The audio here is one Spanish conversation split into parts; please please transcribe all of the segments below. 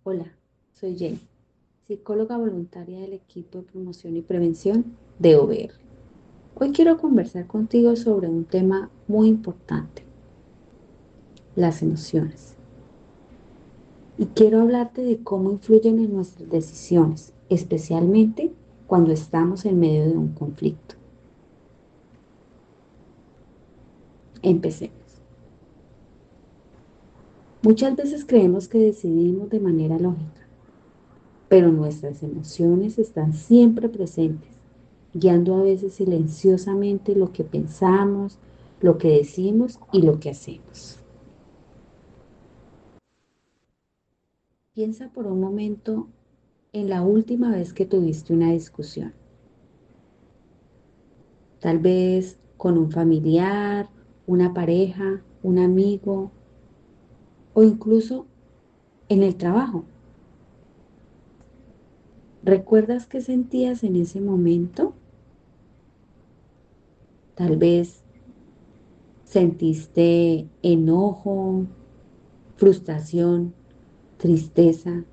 Hola, soy Jenny, psicóloga voluntaria del equipo de promoción y prevención de OBR. Hoy quiero conversar contigo sobre un tema muy importante, las emociones. Y quiero hablarte de cómo influyen en nuestras decisiones, especialmente cuando estamos en medio de un conflicto. Empecemos. Muchas veces creemos que decidimos de manera lógica, pero nuestras emociones están siempre presentes, guiando a veces silenciosamente lo que pensamos, lo que decimos y lo que hacemos. Piensa por un momento en la última vez que tuviste una discusión, tal vez con un familiar, una pareja, un amigo o incluso en el trabajo. ¿Recuerdas qué sentías en ese momento? Tal vez sentiste enojo, frustración, tristeza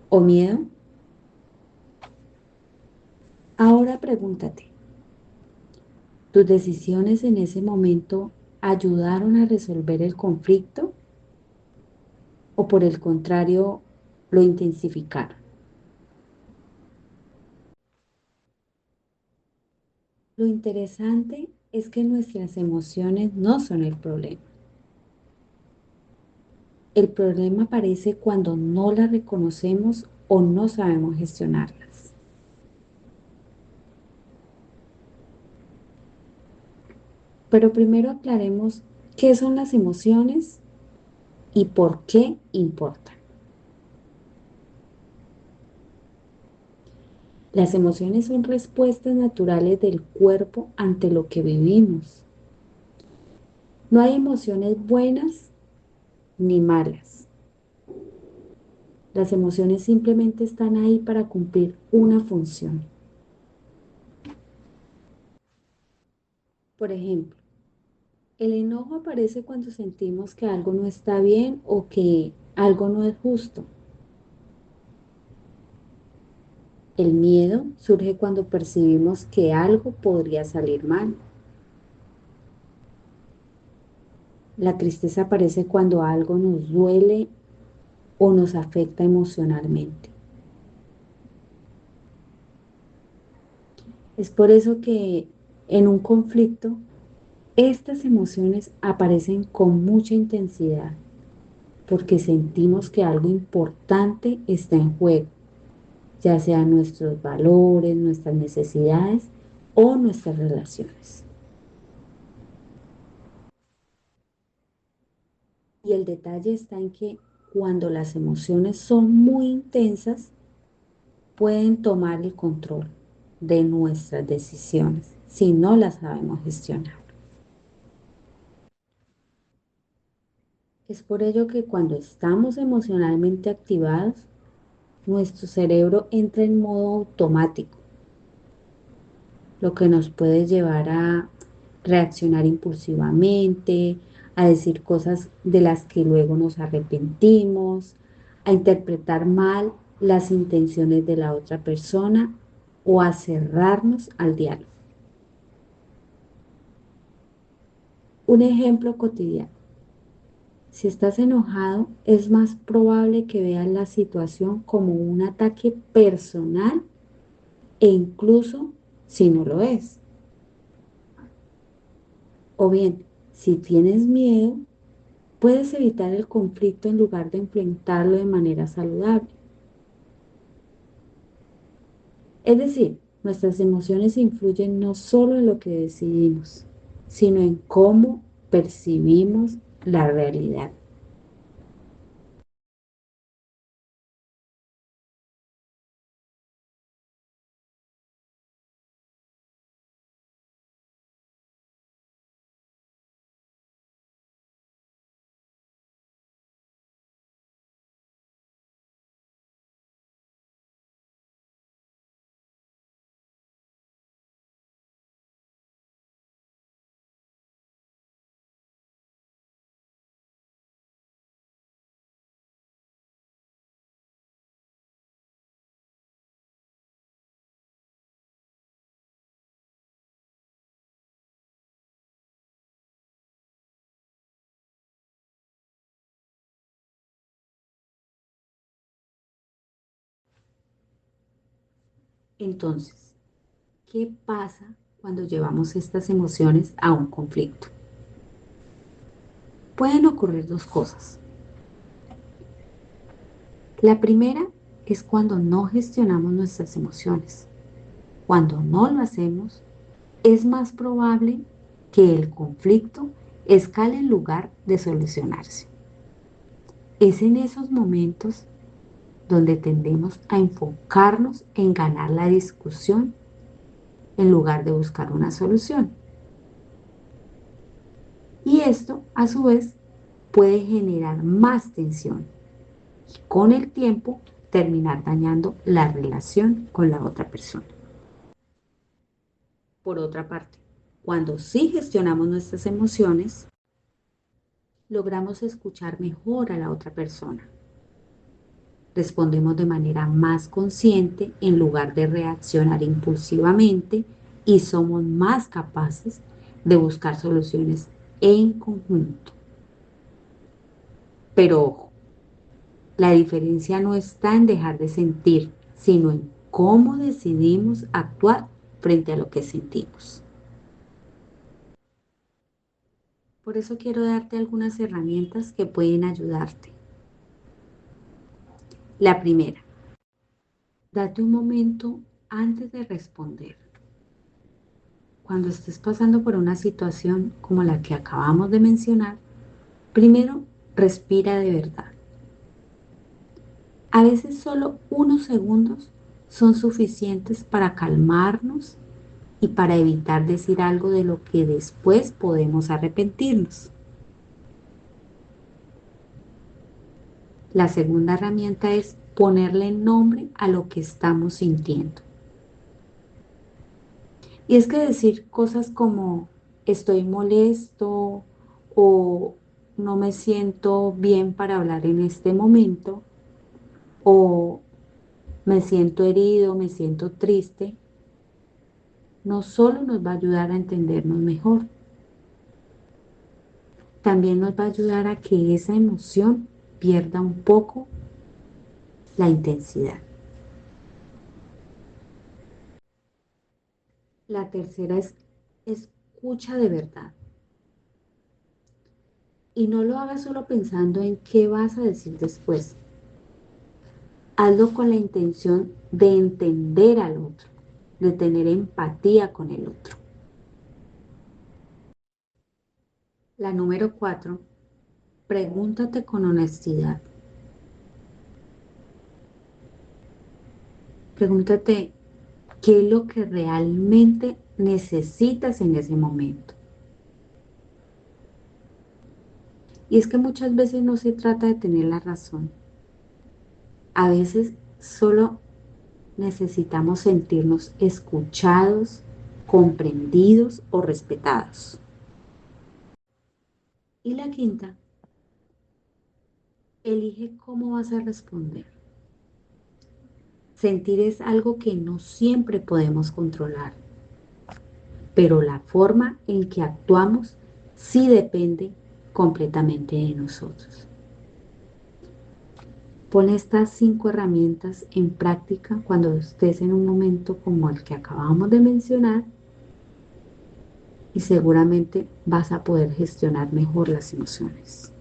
o miedo. Ahora pregúntate, ¿tus decisiones en ese momento ayudaron a resolver el conflicto o por el contrario lo intensificaron? Lo interesante es que nuestras emociones no son el problema. El problema aparece cuando no las reconocemos o no sabemos gestionarlas. Pero primero aclaremos qué son las emociones y por qué importan. Las emociones son respuestas naturales del cuerpo ante lo que vivimos. No hay emociones buenas ni malas. Las emociones simplemente están ahí para cumplir una función. Por ejemplo, el enojo aparece cuando sentimos que algo no está bien o que algo no es justo. El miedo surge cuando percibimos que algo podría salir mal. La tristeza aparece cuando algo nos duele o nos afecta emocionalmente. Es por eso que en un conflicto estas emociones aparecen con mucha intensidad, porque sentimos que algo importante está en juego, ya sean nuestros valores, nuestras necesidades o nuestras relaciones. Y el detalle está en que cuando las emociones son muy intensas, pueden tomar el control de nuestras decisiones si no las sabemos gestionar. Es por ello que cuando estamos emocionalmente activados, nuestro cerebro entra en modo automático, lo que nos puede llevar a reaccionar impulsivamente, a decir cosas de las que luego nos arrepentimos, a interpretar mal las intenciones de la otra persona o a cerrarnos al diálogo. Un ejemplo cotidiano. Si estás enojado, es más probable que veas la situación como un ataque personal e incluso si no lo es. O bien, si tienes miedo, puedes evitar el conflicto en lugar de enfrentarlo de manera saludable. Es decir, nuestras emociones influyen no solo en lo que decidimos, sino en cómo percibimos la realidad. Entonces, ¿qué pasa cuando llevamos estas emociones a un conflicto? Pueden ocurrir dos cosas. La primera es cuando no gestionamos nuestras emociones. Cuando no lo hacemos, es más probable que el conflicto escale en lugar de solucionarse. Es en esos momentos donde tendemos a enfocarnos en ganar la discusión en lugar de buscar una solución. Y esto, a su vez, puede generar más tensión y con el tiempo terminar dañando la relación con la otra persona. Por otra parte, cuando sí gestionamos nuestras emociones, logramos escuchar mejor a la otra persona. Respondemos de manera más consciente en lugar de reaccionar impulsivamente y somos más capaces de buscar soluciones en conjunto. Pero ojo, la diferencia no está en dejar de sentir, sino en cómo decidimos actuar frente a lo que sentimos. Por eso quiero darte algunas herramientas que pueden ayudarte. La primera, date un momento antes de responder. Cuando estés pasando por una situación como la que acabamos de mencionar, primero respira de verdad. A veces solo unos segundos son suficientes para calmarnos y para evitar decir algo de lo que después podemos arrepentirnos. La segunda herramienta es ponerle nombre a lo que estamos sintiendo. Y es que decir cosas como estoy molesto o no me siento bien para hablar en este momento o me siento herido, me siento triste, no solo nos va a ayudar a entendernos mejor, también nos va a ayudar a que esa emoción pierda un poco la intensidad. La tercera es escucha de verdad. Y no lo hagas solo pensando en qué vas a decir después. Hazlo con la intención de entender al otro, de tener empatía con el otro. La número 4, pregúntate con honestidad. Pregúntate qué es lo que realmente necesitas en ese momento. Y es que muchas veces no se trata de tener la razón. A veces solo necesitamos sentirnos escuchados, comprendidos o respetados. Y la quinta, elige cómo vas a responder. Sentir es algo que no siempre podemos controlar, pero la forma en que actuamos sí depende completamente de nosotros. Pon estas 5 herramientas en práctica cuando estés en un momento como el que acabamos de mencionar y seguramente vas a poder gestionar mejor las emociones.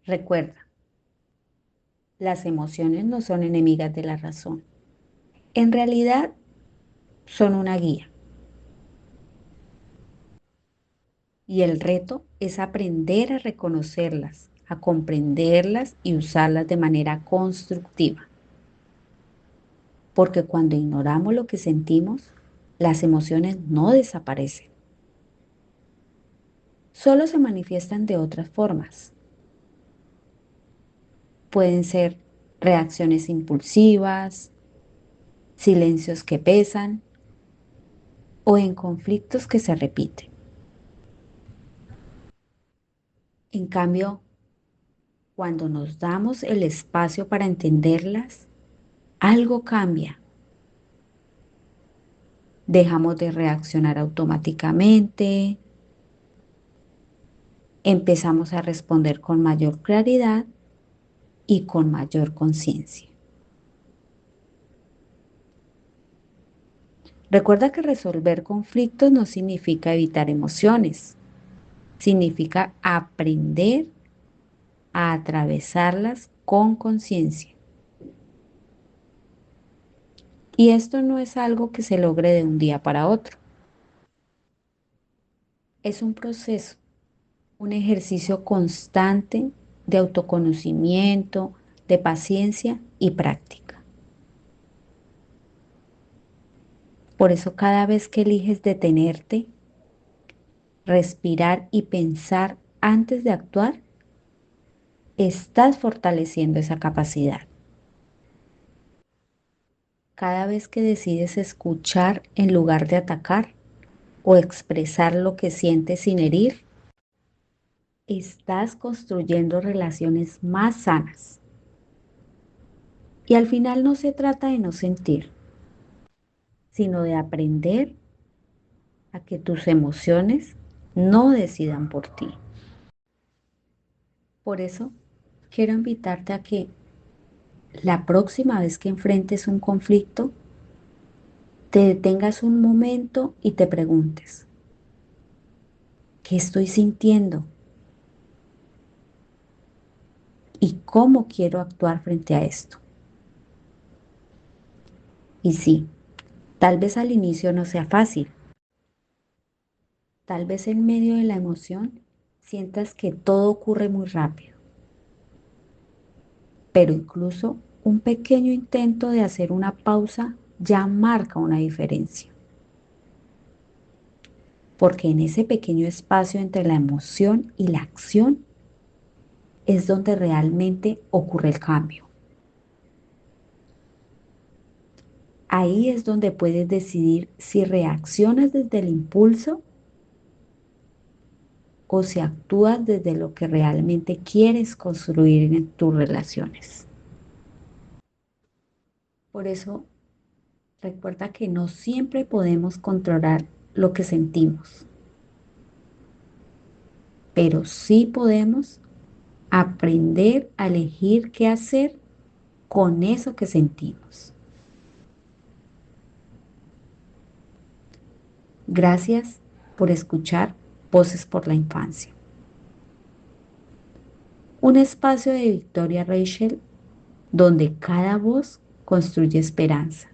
Recuerda, las emociones no son enemigas de la razón. En realidad, son una guía. Y el reto es aprender a reconocerlas, a comprenderlas y usarlas de manera constructiva. Porque cuando ignoramos lo que sentimos, las emociones no desaparecen. Solo se manifiestan de otras formas. Pueden ser reacciones impulsivas, silencios que pesan o en conflictos que se repiten. En cambio, cuando nos damos el espacio para entenderlas, algo cambia. Dejamos de reaccionar automáticamente, empezamos a responder con mayor claridad y con mayor conciencia. Recuerda que resolver conflictos no significa evitar emociones, significa aprender a atravesarlas con conciencia. Y esto no es algo que se logre de un día para otro. Es un proceso, un ejercicio constante de autoconocimiento, de paciencia y práctica. Por eso cada vez que eliges detenerte, respirar y pensar antes de actuar, estás fortaleciendo esa capacidad. Cada vez que decides escuchar en lugar de atacar o expresar lo que sientes sin herir, estás construyendo relaciones más sanas. Y al final no se trata de no sentir, sino de aprender a que tus emociones no decidan por ti. Por eso, quiero invitarte a que la próxima vez que enfrentes un conflicto, te detengas un momento y te preguntes, ¿qué estoy sintiendo? ¿Y cómo quiero actuar frente a esto? Y sí, tal vez al inicio no sea fácil, tal vez en medio de la emoción sientas que todo ocurre muy rápido, pero incluso un pequeño intento de hacer una pausa ya marca una diferencia, porque en ese pequeño espacio entre la emoción y la acción es donde realmente ocurre el cambio. Ahí es donde puedes decidir si reaccionas desde el impulso o si actúas desde lo que realmente quieres construir en tus relaciones. Por eso, recuerda que no siempre podemos controlar lo que sentimos, pero sí podemos aprender a elegir qué hacer con eso que sentimos. Gracias por escuchar Voces por la Infancia. Un espacio de Victoria Rachel donde cada voz construye esperanza.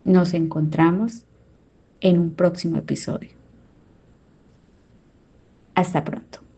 Nos encontramos en un próximo episodio. Hasta pronto.